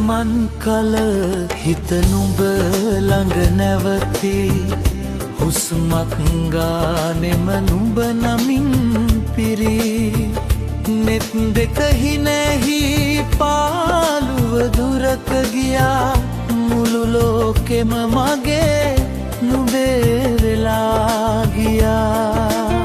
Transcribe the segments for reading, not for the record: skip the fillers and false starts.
පියමන් කල හිත නුඹ ළඟ නැවති හුස්මක් ගානෙම නුඹ නමින් පිරී නෙත් දෙක හිනෙහි පාළුව දුරක ගියා මුළු ලෝකෙම මගේ නුඹේ වෙලා ගියා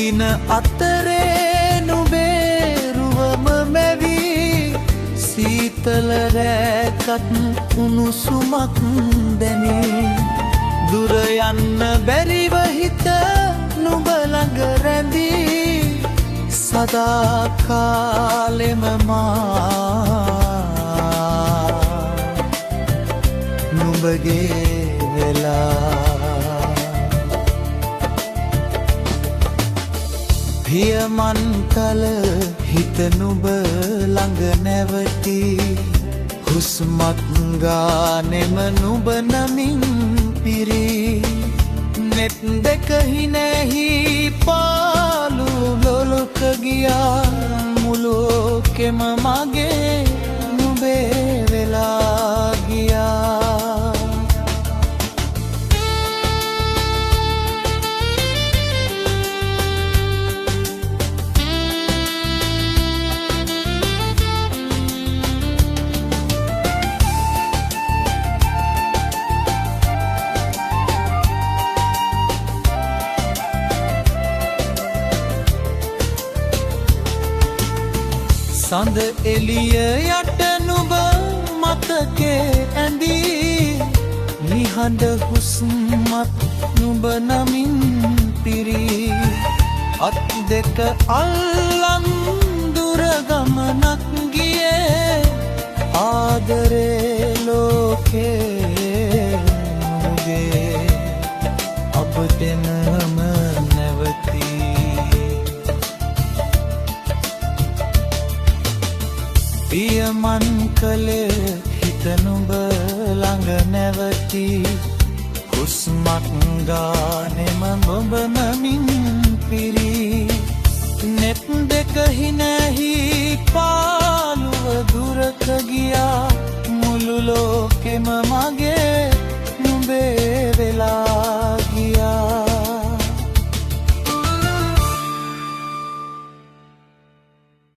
හීන අතරේ නුඹේ රුවම මැවී සීතල රැකත් උණුසුමක් දැනේ දුර යන්න බැරිව හිත නුඹ ළඟ රැඳී සදා කාලෙම මා නුඹගේ වෙලා පියමන් කල හිත නුඹ ළඟ නැවති හුස්මක් ගානෙම නුඹ නමින් පිරී නෙත් දෙක හිනෙහි පාළු ලොලොක ගියා මුළු ලෝකෙම මගේ නුඹේ වෙලා ගියා සඳ එළිය යට නුඹ මතකේ ඇඳී නිහඬ හුස්මත් නුඹ නමින් පිරී අත් දෙක අල්ලන් දුර ගමනක් ගියේ ආදරේ ලෝකේ නුඹේ අප දෙනම නැවතී පියමන් කලේ හිත නුඹ ළඟ නැවති හුස්මක් ගානෙම නුඹ නමින් පිරී නෙත් දෙක හිනෙහි පාළුව දුරක ගියා මුළු ලෝකෙම මගේ